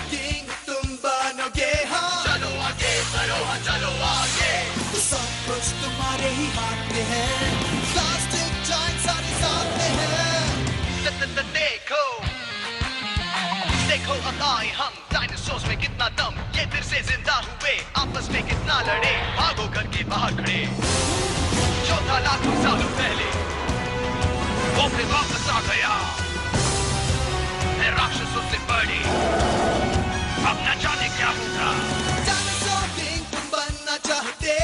King तुम बनोगे हाँ। चलो आगे बढ़ो हाँ चलो आगे, तो सब कुछ तुम्हारे ही हाथ में है, प्लास्टिक जाइंट सारे साथ में है। देखो देखो अब आए हम, डायनासोर्स में कितना दम, ये फिर से जिंदा हुए, आपस में कितना लड़े, भागो करके बाहर खड़े, जो था लाखों सालों पहले वो फिर वापस आ गया, है राक्षसों से बड़ी, अब न जाने क्या होगा। डायनासोर किंग तुम बनना चाहते,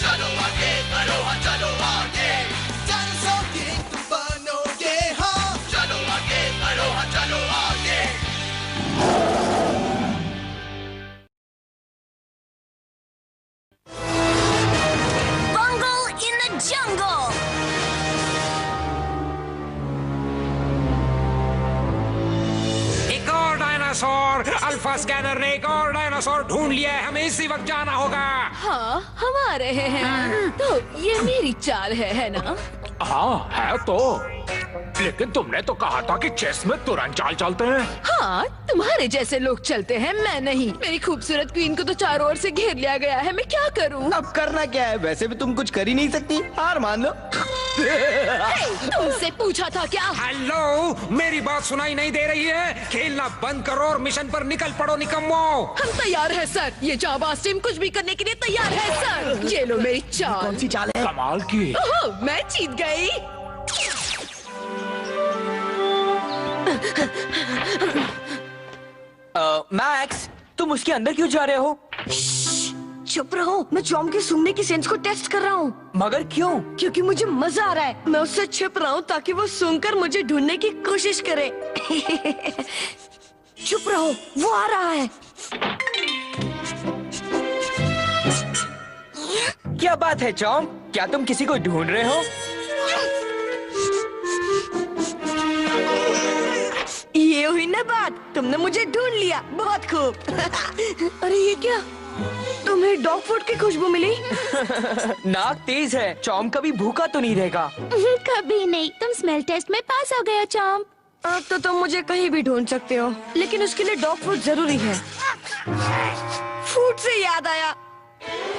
चलो आगे बढ़ो हाँ चलो आगे, डायनासोर किंग तुम बनोगे हाँ। चलो आगे बढ़ो हाँ चलो आगे। Bungle in the jungle. एक और डायनासोर, अल्फा स्कैनर ने एक और डायनासोर ढूंढ लिया है, हमें इसी वक्त जाना होगा। हाँ हम आ रहे हैं, तो ये मेरी चाल है ना? हाँ है तो, लेकिन तुमने तो कहा था कि चेस में तुरंत चाल चलते हैं। हाँ तुम्हारे जैसे लोग चलते हैं, मैं नहीं। मेरी खूबसूरत क्वीन को तो चारों ओर से घेर लिया गया है, मैं क्या करूँ? अब करना क्या है, वैसे भी तुम कुछ कर ही नहीं सकती, हार मान लो। तुमसे पूछा था क्या? हेलो, मेरी बात सुनाई नहीं दे रही है? खेलना बंद करो और मिशन पर निकल पड़ो निकम्मो। हम तैयार है सर, ये जाबाज टीम कुछ भी करने के लिए तैयार है सर। ये लो मेरी चाल। कौन सी चाल है? कमाल की। ओह, मैं जीत गई। मैक्स, तुम उसके अंदर क्यों जा रहे हो? चुप रहो, मैं चॉम के सूंघने की सेंस को टेस्ट कर रहा हूँ। मगर क्यों? क्योंकि मुझे मजा आ रहा है। मैं उससे छिप रहा हूँ ताकि वो सूंघकर मुझे ढूंढने की कोशिश करे। चुप रहो, वो आ रहा है। क्या बात है चॉम, क्या तुम किसी को ढूंढ रहे हो? ये हुई ना बात, तुमने मुझे ढूंढ लिया, बहुत खूब। अरे ये क्या, तुम्हें डॉग फूड की खुशबू मिली? नाक तेज है, चॉम कभी भूखा तो नहीं रहेगा। कभी नहीं, तुम स्मेल टेस्ट में पास हो गए हो चॉम। अब तो तुम मुझे कहीं भी ढूंढ सकते हो, लेकिन उसके लिए डॉग फूड जरूरी है। फूड से याद आया,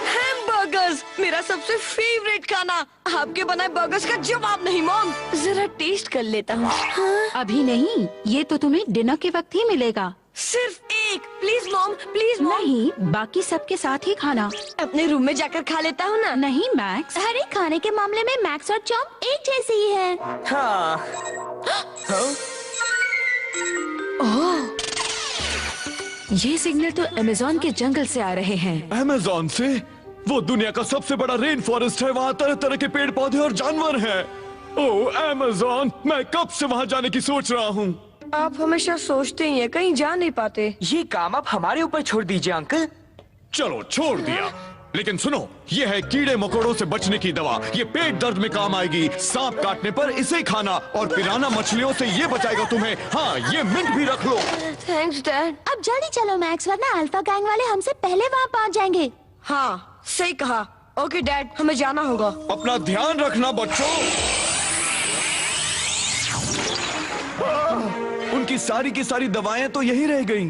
हैमबर्गर्स, मेरा सबसे फेवरेट खाना। आपके बनाए बर्गर्स का जवाब नहीं मॉम, जरा टेस्ट कर लेता हूँ। हाँ? अभी नहीं, ये तो तुम्हें डिनर के वक्त ही मिलेगा। सिर्फ एक, प्लीज मॉम, प्लीज मॉम। नहीं, बाकी सबके साथ ही खाना। अपने रूम में जाकर खा लेता हूँ ना। नहीं मैक्स, अरे खाने के मामले में मैक्स और चॉम एक जैसे ही हैं। हाँ। हाँ? ओह, ये सिग्नल तो अमेज़न के जंगल से आ रहे हैं। अमेज़न से? वो दुनिया का सबसे बड़ा रेन फॉरेस्ट है, वहाँ तरह तरह के पेड़ पौधे और जानवर हैं। ओह अमेज़न, मैं कब से वहाँ जाने की सोच रहा हूँ। आप हमेशा सोचते ही हैं, कहीं जा नहीं पाते। ये काम आप हमारे ऊपर छोड़ दीजिए अंकल। चलो छोड़ दिया, लेकिन सुनो, ये है कीड़े मकोड़ों से बचने की दवा। ये पेट दर्द में काम आएगी, सांप काटने पर इसे खाना, और पिराना मछलियों से ये बचाएगा तुम्हें। हाँ, ये मिंट भी रख लो। Thanks dad. अब जल्दी चलो मैक्स, वरना अल्फा गैंग वाले हमसे पहले वहाँ पहुँच जाएंगे। हाँ सही कहा। ओके डैड, हमें जाना होगा। अपना ध्यान रखना बच्चों। उनकी सारी की सारी दवाएं तो यही रह गईं।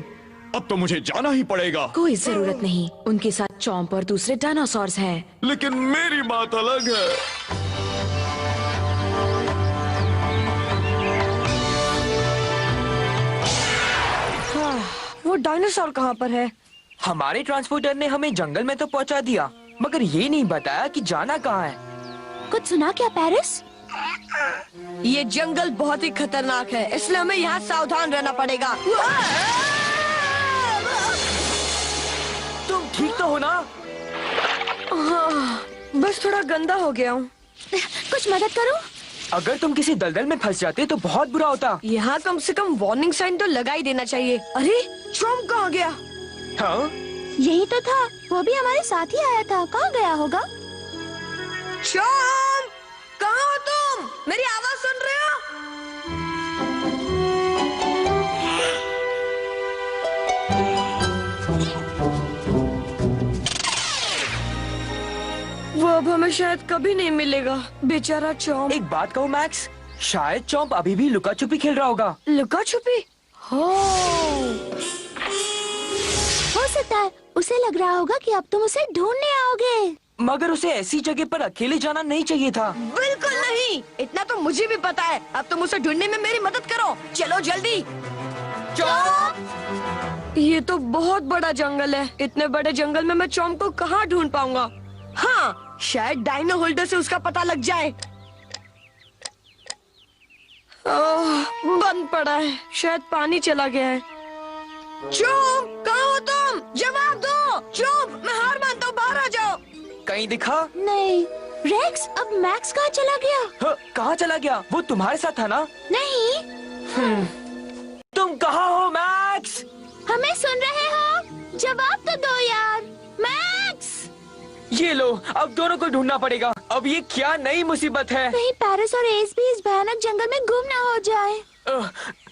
अब तो मुझे जाना ही पड़ेगा। कोई जरूरत नहीं, उनके साथ चॉम्प और दूसरे डायनासोर्स हैं। लेकिन मेरी बात अलग है। हाँ, वो डायनासोर कहाँ पर है? हमारे ट्रांसपोर्टर ने हमें जंगल में तो पहुंचा दिया, मगर ये नहीं बताया कि जाना कहाँ है। कुछ सुना क्या पेरिस? ये जंगल बहुत ही खतरनाक है, इसलिए हमें यहाँ सावधान रहना पड़ेगा। तुम ठीक तो हो ना? हाँ, बस थोड़ा गंदा हो गया हूँ। कुछ मदद करूं? अगर तुम किसी दलदल में फंस जाते तो बहुत बुरा होता। यहाँ कम से कम वार्निंग साइन तो लगा ही देना चाहिए। अरे चॉम कहाँ गया? हाँ? यही तो था, वो भी हमारे साथ ही आया था, कहाँ गया होगा? चॉम, कहाँ हो तुम? मेरी आवाज सुन रहे हो? वो अब हमें शायद कभी नहीं मिलेगा, बेचारा चॉम। एक बात कहूँ मैक्स, शायद चॉम्प अभी भी लुका छुपी खेल रहा होगा। लुका छुपी? हो उसे लग रहा होगा कि अब तुम उसे ढूंढने आओगे। मगर उसे ऐसी जगह पर अकेले जाना नहीं चाहिए था। बिल्कुल नहीं, इतना तो मुझे भी पता है। अब तुम उसे ढूंढने में मेरी मदद करो, चलो जल्दी। ये तो बहुत बड़ा जंगल है। इतने बड़े जंगल में मैं चॉम्प को कहाँ ढूंढ पाऊंगा? हाँ, शायद डायनो होल्डर से उसका पता लग जाए। बंद पड़ा है, शायद पानी चला गया है। चॉम्प, कहाँ हो तुम? जवाब दो। चॉम्प, मैं हार मानता हूँ, बाहर आ जाओ। कहीं दिखा? नहीं। रेक्स, अब मैक्स कहाँ चला गया? कहाँ चला गया? वो तुम्हारे साथ था ना? नहीं। तुम कहाँ हो मैक्स? हमें सुन रहे हो? जवाब तो दो यार। मैक्स! ये लो, अब दोनों को ढूंढना पड़ेगा। अब ये क्या नई मुसीबत है? कहीं पैरिस और एस भी इस भयानक जंगल में गुम ना हो जाए।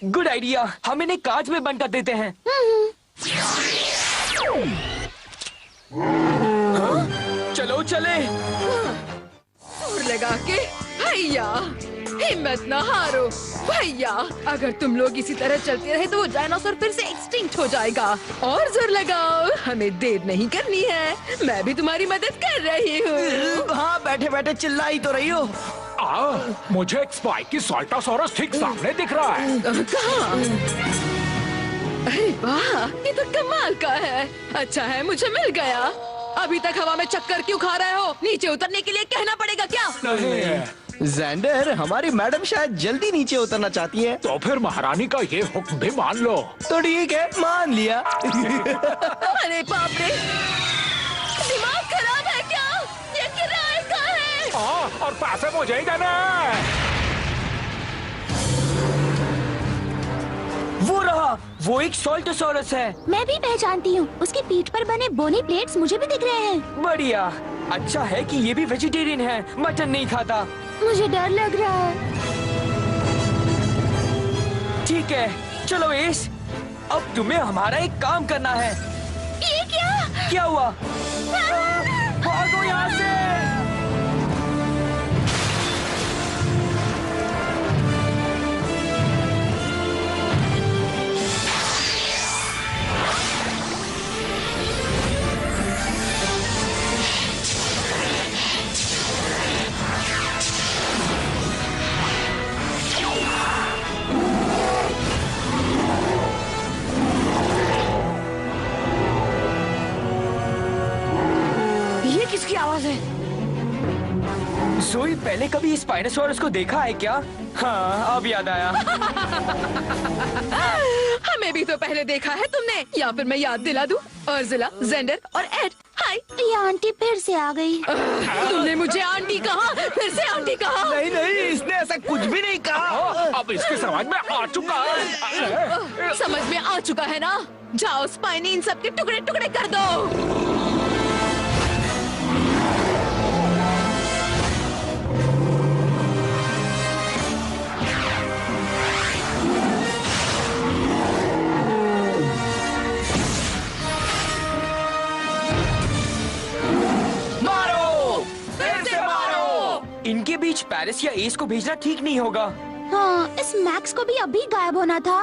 गुड आइडिया, हम इन्हें कांच में बंद कर देते हैं। चलो चले। और लगा के भैया, हिम्मत ना हारो भैया। अगर तुम लोग इसी तरह चलते रहे तो वो डायनासोर फिर से एक्सटिंक्ट हो जाएगा। और जोर लगाओ, हमें देर नहीं करनी है। मैं भी तुम्हारी मदद कर रही हूँ। हाँ, बैठे बैठे चिल्ला ही तो रही हो। मुझे एक स्पाइकी साल्टासोरस ठीक सामने दिख रहा है। कहाँ? अरे वाह, ये तो कमाल का है। अच्छा है मुझे मिल गया। अभी तक हवा में चक्कर क्यों खा रहे हो? नीचे उतरने के लिए कहना पड़ेगा क्या? जेंडर, हमारी मैडम शायद जल्दी नीचे उतरना चाहती है। तो फिर महारानी का ये हुक्म भी मान लो। तो ठीक है, मान लिया। अरे बाप रे, दिमाग खराब है क्या? ये किराए का है। और पैसे मुझे ही देना है। वो रहा, वो एक साल्टोसोरस है। मैं भी पहचानती हूँ। उसकी पीठ पर बने बोनी प्लेट्स मुझे भी दिख रहे हैं। बढ़िया, अच्छा है कि ये भी वेजिटेरियन है, मटन नहीं खाता। मुझे डर लग रहा है। ठीक है, चलो एस, अब तुम्हें हमारा एक काम करना है। ये क्या? क्या हुआ? भागो यहाँ से। ये किसकी आवाज है? जोई, पहले कभी स्पाइनोसॉरस को देखा है क्या? हाँ, अब याद आया। हमें भी तो पहले देखा है तुमने, या फिर मैं याद दिला दूं? अर्जुला, जेंडर और एड, हाय। ये आंटी फिर से आ गई। तुमने मुझे आंटी कहा, फिर से आंटी कहा। नहीं नहीं, इसने ऐसा कुछ भी नहीं कहा। अब इसके समझ में आ चुका है। समझ में आ चुका है ना? जाओ स्पाइनी, इन सबके टुकड़े टुकड़े कर दो। इनके बीच पैरिस या एस को भेजना ठीक नहीं होगा। हाँ, इस मैक्स को भी अभी गायब होना था।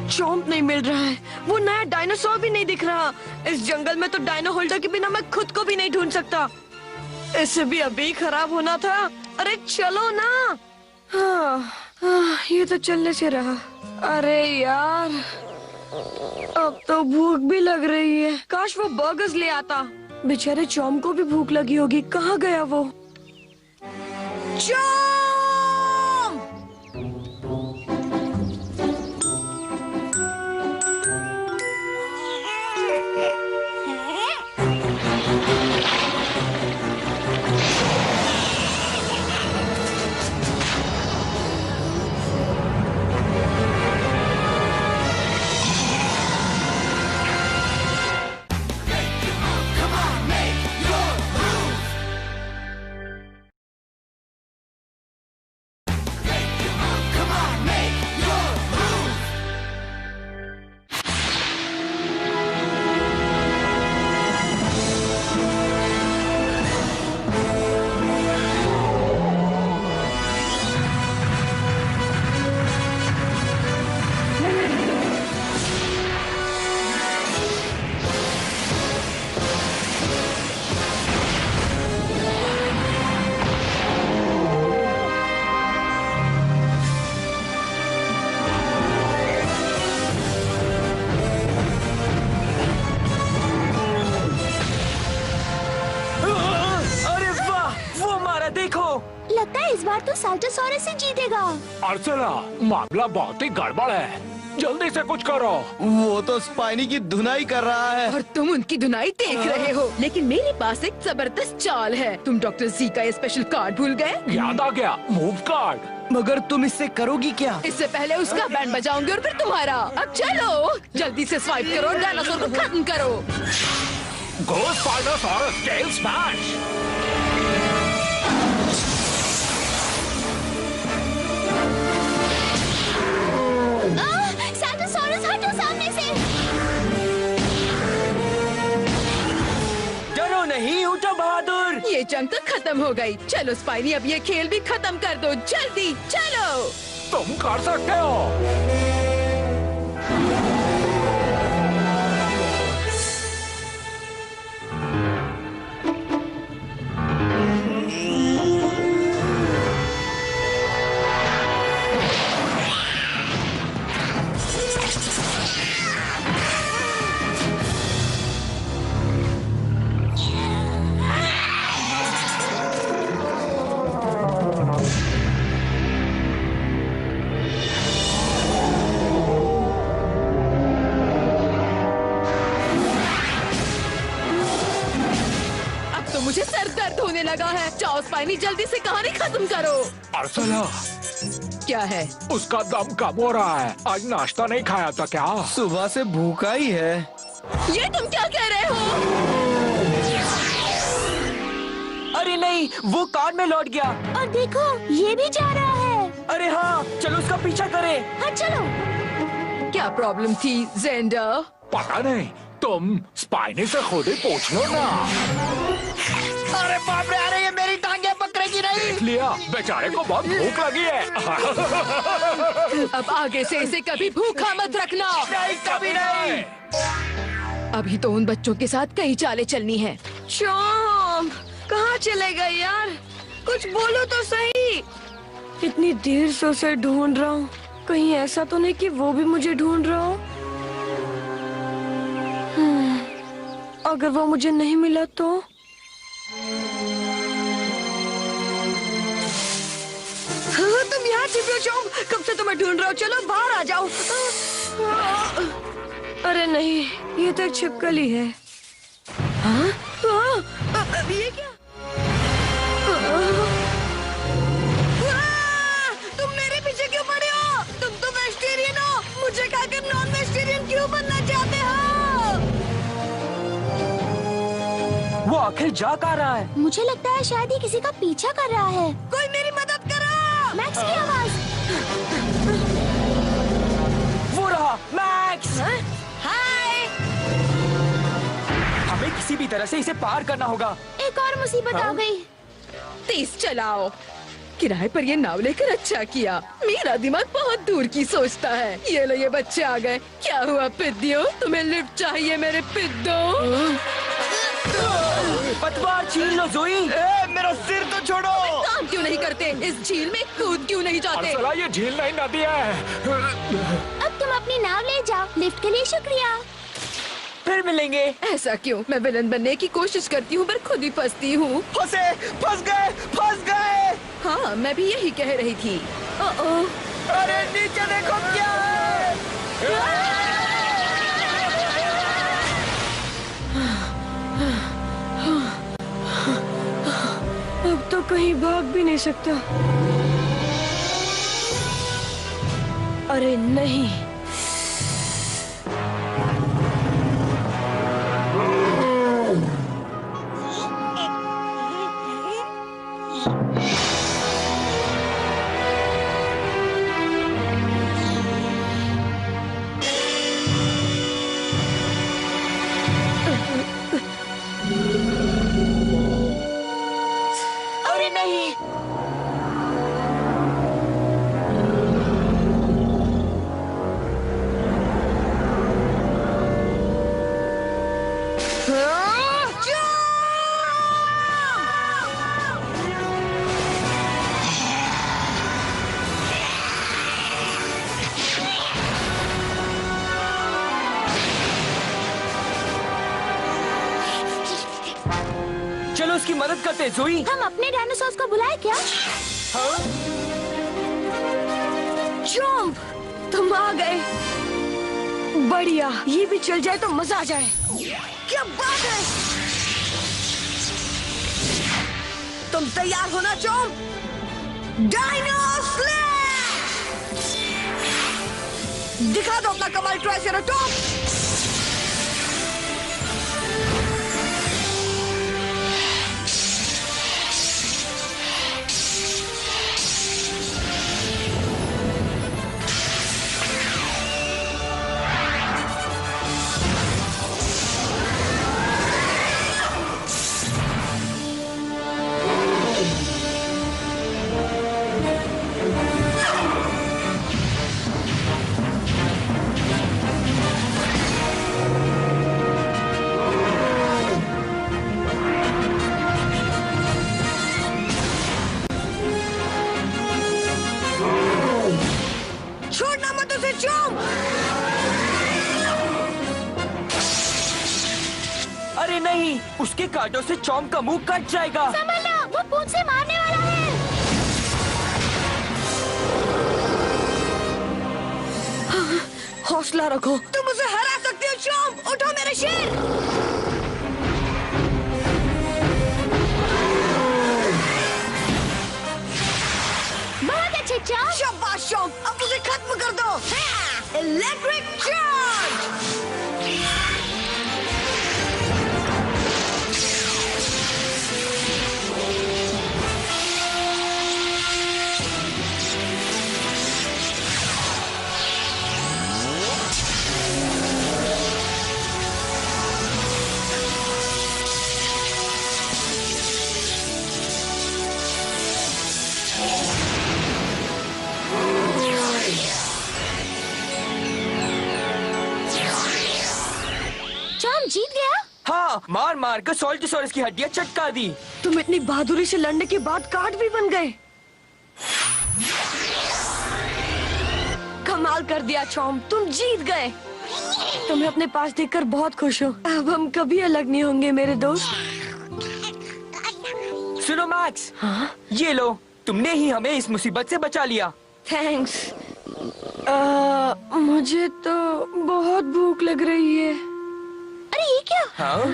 चॉम्प नहीं मिल रहा है, वो नया डायनासोर भी नहीं दिख रहा। इस जंगल में तो डायनो होल्डर के बिना मैं खुद को भी नहीं ढूंढ सकता। इसे भी अभी खराब होना था। अरे चलो ना। ये तो चलने से रहा। अरे यार, अब तो भूख भी लग रही है। काश वो बर्गर्स ले आता। बेचारे चॉम्प को भी भूख लगी होगी। कहाँ गया वो? चॉम्प! डायनासोरस ही जीतेगा। अर्सला, मामला बहुत ही गड़बड़ है, जल्दी से कुछ करो। वो तो स्पाइनी की धुनाई कर रहा है। और तुम उनकी धुनाई देख रहे हो, लेकिन मेरे पास एक जबरदस्त चाल है। तुम डॉक्टर जी का ये स्पेशल कार्ड भूल गए? याद आ गया, मूव कार्ड। मगर तुम इससे करोगी क्या? इससे पहले उसका बैंड बजाऊंगी और फिर तुम्हारा। अब चलो, जल्दी से स्वाइप करो और डायनासोर को खत्म करो। गो स्पाइनोसॉरस टेल स्मैश। साइटोसॉरस हटो सामने से। डरो नहीं, उठो बहादुर। ये जंग तो खत्म हो गई। चलो स्पाइनी, अब ये खेल भी खत्म कर दो, जल्दी चलो। तुम कर सकते हो। मुझे सर दर्द होने लगा है। जाओ स्पाइनी, जल्दी से कहानी खत्म करो। अर्सला, क्या है? उसका दम कम हो रहा है। आज नाश्ता नहीं खाया था क्या? सुबह से भूखा ही है। ये तुम क्या कह रहे हो? अरे नहीं, वो कार में लौट गया। और देखो, ये भी जा रहा है। अरे हाँ, चलो उसका पीछा करें। हाँ चलो। क्या प्रॉब्लम थी जेंडर? पता नहीं, तुम स्पाइनी से खुद ही पूछ लो ना। अरे बाप रे, अरे ये मेरी टांगे पकड़ेगी नहीं। देख लिया, बेचारे को बहुत भूख लगी है। अब आगे से इसे कभी भूखा मत रखना। नहीं, कभी नहीं। अभी तो उन बच्चों के साथ कई चालें चलनी है। चॉम्प, कहाँ चले गए यार? कुछ बोलो तो सही। इतनी देर से उसे ढूंढ रहा हूँ, कहीं ऐसा तो नहीं कि वो भी मुझे ढूंढ रहा हो। अगर वो मुझे नहीं मिला तो? हाँ, तुम यहाँ छिपे हो चॉम्प, कब से तुम्हें ढूंढ रहा हूँ। चलो बाहर आ जाओ। अरे नहीं, ये तो एक छिपकली है। हाँ? ये क्या? तुम मेरे पीछे क्यों पड़े हो? तुम तो वेजिटेरियन हो, मुझे खाकर नॉन वेजिटेरियन क्यों बनना चाहते हो? वो आखिर जा कहाँ रहा है? मुझे लगता है शायद ही किसी का पीछा कर रहा है। कोई मेरी मदद करो। मैक्स की आवाज। वो रहा, मैक्स। हाय। हमें किसी भी तरह से इसे पार करना होगा। एक और मुसीबत आ गई। तेज चलाओ। किराए पर ये नाव लेकर अच्छा किया। मेरा दिमाग बहुत दूर की सोचता है। ये लो, ये बच्चे आ गए। क्या हुआ पिद्दियों, तुम्हें लिफ्ट चाहिए मेरे पिद्दों? पतवार छीन लो जोई। मेरा सिर तो छोड़ो। काम क्यों नहीं करते? इस झील में कूद क्यों नहीं जाते? अर्सला, ये झील नहीं, नदी है। अब तुम अपनी नाव ले जाओ। लिफ्ट के लिए शुक्रिया। फिर मिलेंगे। ऐसा क्यों? मैं विलन बनने की कोशिश करती हूँ पर खुद ही फंसती हूँ। फंस गए। हाँ, मैं भी यही कह रही थी। अरे नीचे देखो क्या है। अब तो कहीं भाग भी नहीं सकता। अरे नहीं, अरे नहीं। चलो उसकी मदद करते हैं जोई। हम अपने डायनासोर्स को बुलाए क्या? हाँ? चॉम्प, तुम आ गए। बढ़िया, ये भी चल जाए तो मजा आ जाए। क्या बात है, तुम तैयार हो ना चॉम्प? Dino slash! दिखा दो अपना कमाल ट्राइसेराटॉप्स। छोड़ना मत उसे चॉम्प। अरे नहीं, उसके कांटों से चॉम्प का मुंह कट जाएगा। संभलो, वो पूंछ से मारने वाला है। हौसला रखो, तुम उसे हरा सकते हो चॉम्प। उठो मेरे शेर। बहुत अच्छे चॉम्प। शाबाश चॉम्प, अब उसे खत्म कर दो। Electric charge. चॉम्प जीत गया। हाँ, मार मार कर सोल्टोसॉरस की हड्डियां चटका दी। तुम इतनी बहादुरी से लड़ने के बाद कार्ड भी बन गए। कमाल कर दिया चॉम्प, तुम जीत गए। तुम्हें अपने पास देखकर बहुत खुश हूँ। अब हम कभी अलग नहीं होंगे मेरे दोस्त। सुनो मैक्स, ये लो, तुमने ही हमें इस मुसीबत से बचा लिया। थैंक्स। मुझे तो बहुत भूख लग रही है। अरे ये क्या? हाँ?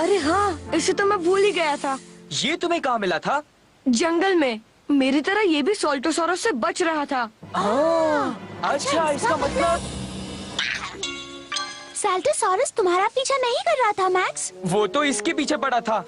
अरे हाँ, इसे तो मैं भूल ही गया था। ये तुम्हें कहाँ मिला था? जंगल में। मेरी तरह ये भी सोल्टोसॉरस से बच रहा था। अच्छा, इसका मतलब साल्टोसॉरस तुम्हारा पीछा नहीं कर रहा था मैक्स। वो तो इसके पीछे पड़ा था।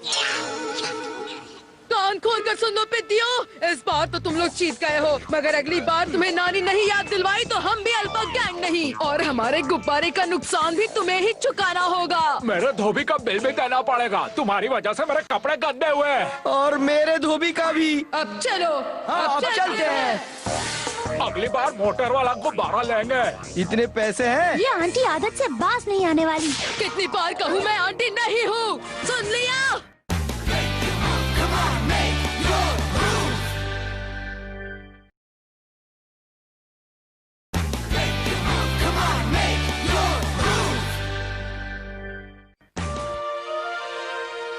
कान खोल कर सुनो पितियो, इस बार तो तुम लोग जीत गए हो, मगर अगली बार तुम्हें नानी नहीं याद दिलवाई तो हम भी अल्फा गैंग नहीं, और हमारे गुब्बारे का नुकसान भी तुम्हें ही चुकाना होगा। मेरे धोबी का बिल भी देना पड़ेगा, तुम्हारी वजह से मेरे कपड़े गंदे हुए। और मेरे धोबी का भी। अब चलो, अब चलते हैं। अगली बार मोटर वाला गुब्बारा लेंगे। इतने पैसे हैं? ये आंटी आदत से बाज नहीं आने वाली। कितनी बार कहूँ मैं आंटी नहीं हूँ, सुन लिया?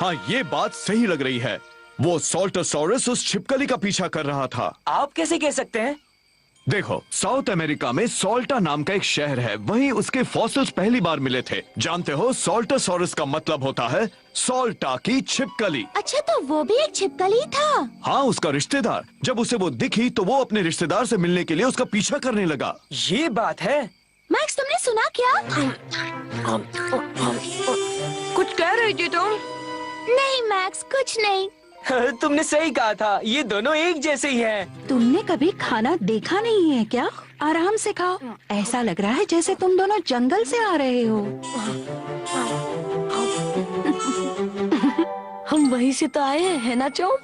हाँ, ये बात सही लग रही है। वो सोल्टोसॉरस उस छिपकली का पीछा कर रहा था। आप कैसे कह सकते हैं? देखो, साउथ अमेरिका में सोल्टा नाम का एक शहर है, वहीं उसके फॉसिल्स पहली बार मिले थे। जानते हो, सोल्टोसॉरस का मतलब होता है सोल्टा की छिपकली। अच्छा, तो वो भी एक छिपकली था? हाँ, उसका रिश्तेदार। जब उसे वो दिखी तो वो अपने रिश्तेदार से मिलने के लिए उसका पीछा करने लगा। ये बात है। मैक्स, तुमने सुना क्या? कुछ कह रही थी तुम? नहीं मैक्स, कुछ नहीं। तुमने सही कहा था, ये दोनों एक जैसे ही हैं। तुमने कभी खाना देखा नहीं है क्या? आराम से खाओ। ऐसा लग रहा है जैसे तुम दोनों जंगल से आ रहे हो। हम वहीं से तो आए हैं, है ना चॉम्प?